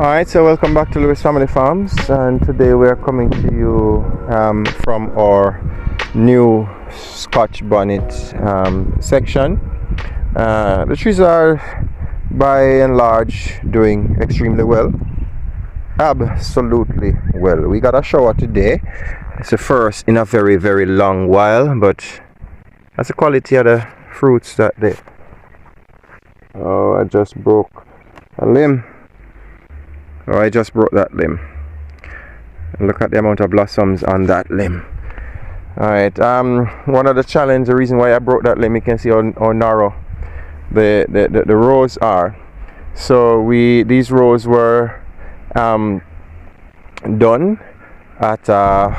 Alright, so welcome back to Lewis Family Farms, and today we are coming to you from our new Scotch Bonnet section. The trees are by and large doing extremely well, absolutely well. We got a shower today. It's the first in a very long while, but that's the quality of the fruits that they... Oh, I just broke a limb. Oh, I just broke that limb. And look at the amount of blossoms on that limb. Alright, one of the reason why I broke that limb, you can see how narrow the rows are. So these rows were done at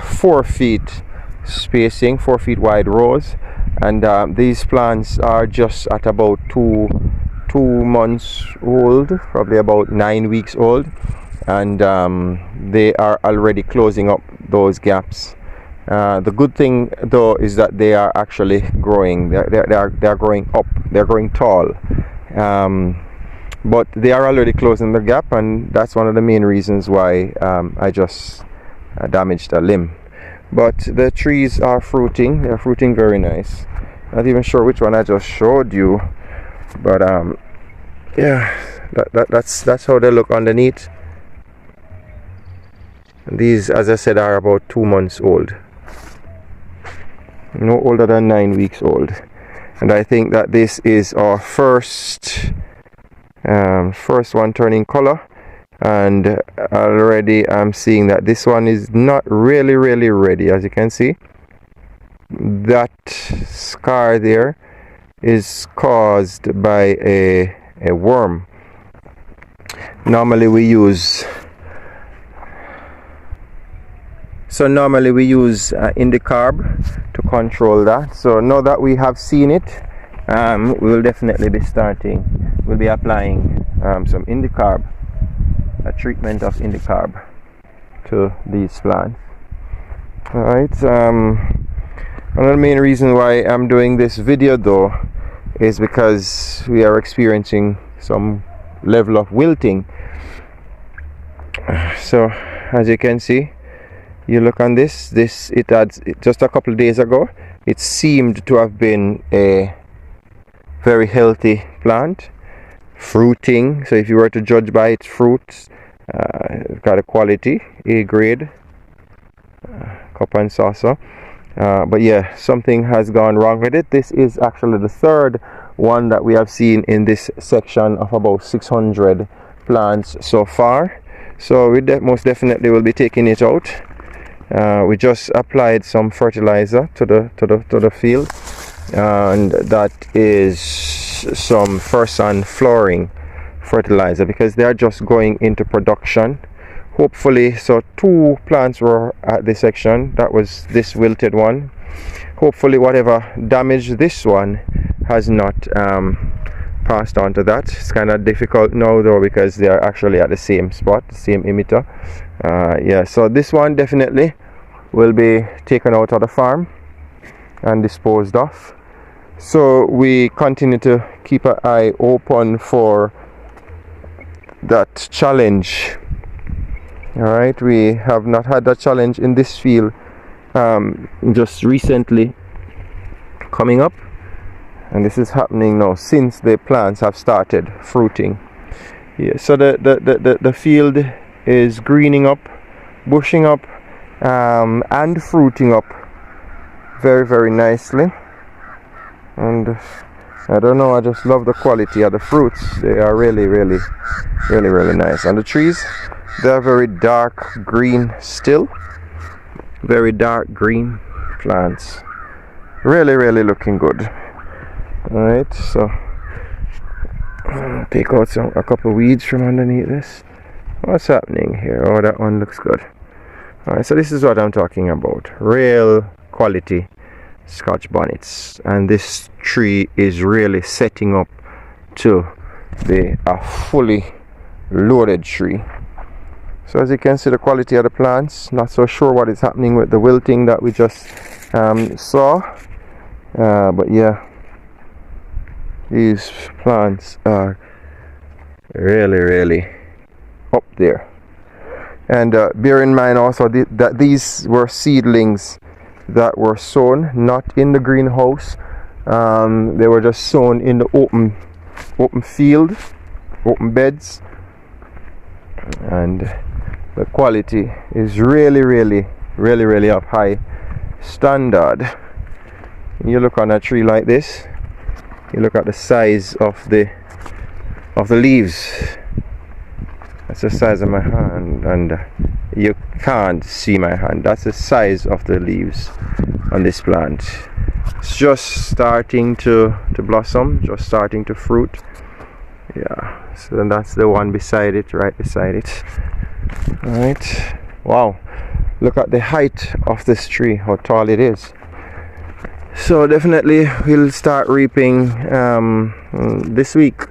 4 feet spacing, 4 feet wide rows, and these plants are just at about 2 months old, probably about 9 weeks old, and they are already closing up those gaps. The good thing though is that they are actually growing. They're growing up. They're growing tall, but they are already closing the gap, and that's one of the main reasons why I just damaged a limb. But the trees are fruiting. They're fruiting very nice. Not even sure which one I just showed you, but yeah, that's how they look underneath. And these, as I said, are about 2 months old, no older than 9 weeks old. And I think that this is our first one turning color, and already I'm seeing that this one is not really ready. As you can see, that scar there is caused by a worm. Normally we use Indicarb to control that. So now that we have seen it, we will definitely be we'll be applying some Indicarb, a treatment of Indicarb to these plants. Alright, one of the main reasons why I'm doing this video though is because we are experiencing some level of wilting. So as you can see, you look on this just a couple of days ago, it seemed to have been a very healthy plant, fruiting. So if you were to judge by its fruits, it's got a quality A grade, cup and saucer. But yeah, something has gone wrong with it. This is actually the third one that we have seen in this section of about 600 plants so far. So we most definitely will be taking it out. We just applied some fertilizer to the field, and that is some first and flowering fertilizer, because they are just going into production. Hopefully, so 2 plants were at this section. That was this wilted one. Hopefully whatever damaged this one has not passed on to that. It's kind of difficult now though, because they are actually at the same spot, the same emitter. Yeah, so this one definitely will be taken out of the farm and disposed of. So we continue to keep an eye open for that challenge. Alright, we have not had that challenge in this field just recently coming up, and this is happening now since the plants have started fruiting. Yeah, so the field is greening up, bushing up, and fruiting up very nicely. And I don't know, I just love the quality of the fruits. They are really nice. And the trees, they are very dark green still, very dark green plants, really looking good. All right, so take out a couple of weeds from underneath this. What's happening here? Oh, that one looks good. All right, so this is what I'm talking about, real quality Scotch bonnets, and this tree is really setting up to be a fully loaded tree. So as you can see, the quality of the plants, not so sure what is happening with the wilting that we just saw, but yeah, these plants are really up there. And bear in mind also that these were seedlings that were sown not in the greenhouse. They were just sown in the open field, open beds, and the quality is really of high standard. You look on a tree like this, you look at the size of the leaves. That's the size of my hand, and you can't see my hand. That's the size of the leaves on this plant. It's just starting to blossom, just starting to fruit. Yeah, so then that's the one beside it, right beside it. Alright, wow, look at the height of this tree, how tall it is. So definitely we'll start reaping this week.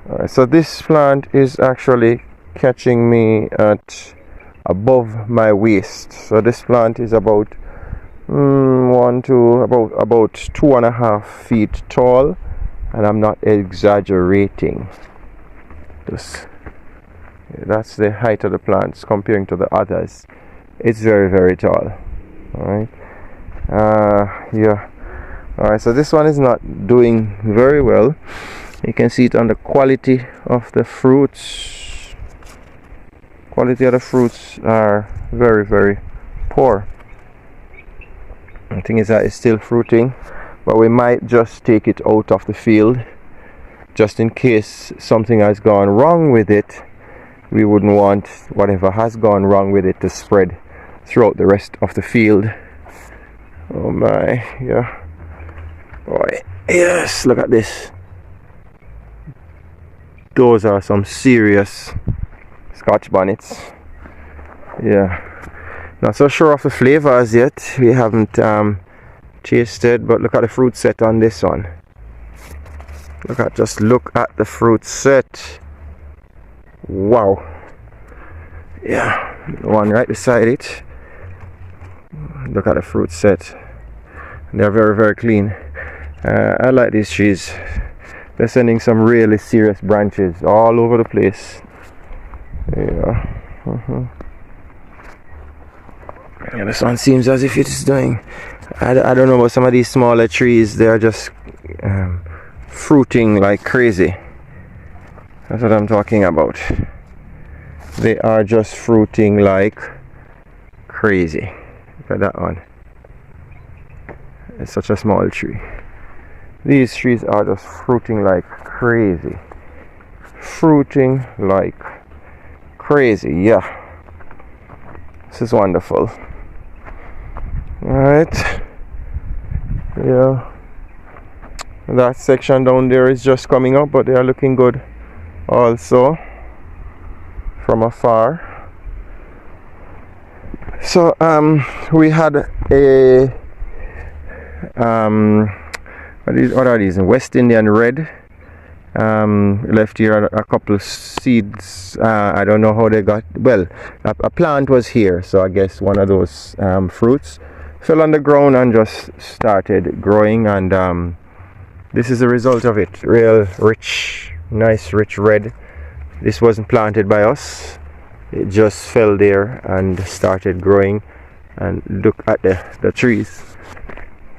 Alright, so this plant is actually catching me at above my waist. So this plant is about about 2.5 feet tall, and I'm not exaggerating. That's the height of the plants comparing to the others. It's very tall. Alright. Yeah. Alright, so this one is not doing very well. You can see it on the quality of the fruits. Quality of the fruits are very poor. The thing is that it's still fruiting, but we might just take it out of the field just in case something has gone wrong with it. We wouldn't want whatever has gone wrong with it to spread throughout the rest of the field. Oh my, yeah. Boy, yes, look at this. Those are some serious Scotch bonnets. Yeah, not so sure of the flavors yet. We haven't tasted, but look at the fruit set on this one. Just look at the fruit set. Wow. Yeah, the one right beside it. Look at the fruit set. They're very clean. I like these trees. They're sending some really serious branches all over the place. Yeah. Yeah, this one seems as if it's doing. I don't know about some of these smaller trees. They're just fruiting like crazy. That's what I'm talking about. They are just fruiting like crazy. Look at that one. It's such a small tree. These trees are just fruiting like crazy. Fruiting like crazy, yeah. This is wonderful. Alright. Yeah. That section down there is just coming up, but they are looking good also from afar. So we had a what are these? West Indian red. Left here a couple of seeds. I don't know how they got. Well, a plant was here, so I guess one of those fruits fell on the ground and just started growing, and this is the result of it. Real rich, nice rich red. This wasn't planted by us. It just fell there and started growing. And look at the trees.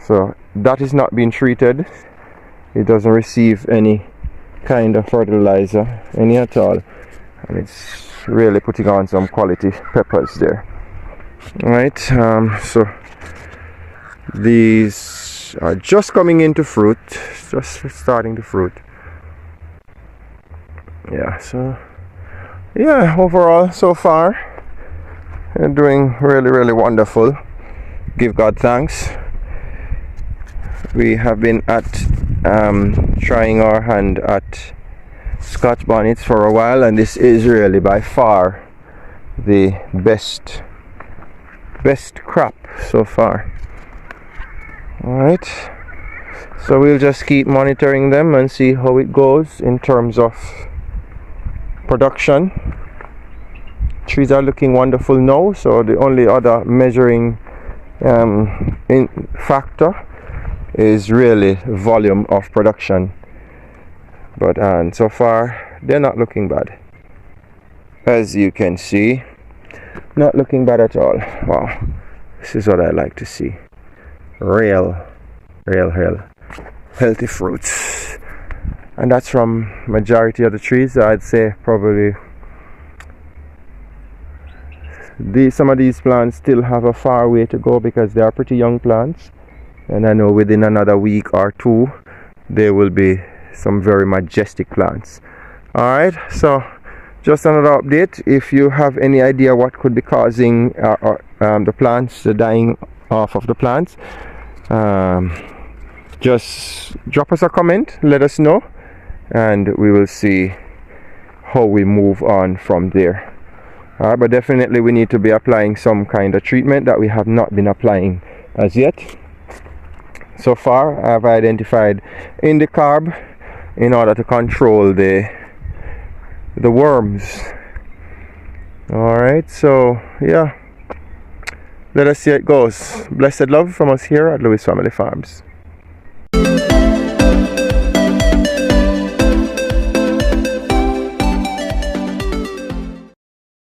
So that is not being treated. It doesn't receive any kind of fertilizer, any at all, and it's really putting on some quality peppers there. Alright, so these are just coming into fruit, just starting to fruit. Yeah, so yeah, overall so far they're doing really wonderful. Give God thanks. We have been at trying our hand at Scotch bonnets for a while, and this is really by far the best crop so far. Alright, so we'll just keep monitoring them and see how it goes in terms of production. Trees are looking wonderful now, so the only other measuring factor is really volume of production. but so far they're not looking bad, as you can see. Not looking bad at all. Wow, this is what I like to see. Real healthy fruits, and that's from majority of the trees. I'd say probably some of these plants still have a far way to go because they are pretty young plants, and I know within another week or two there will be some very majestic plants. Alright, so just another update. If you have any idea what could be causing the plants, the dying off of the plants, just drop us a comment, let us know, and we will see how we move on from there. Alright, but definitely we need to be applying some kind of treatment that we have not been applying as yet. So far I've identified indicarb in order to control the worms. Alright, so yeah, let us see how it goes. Blessed love from us here at Lewis Family Farms.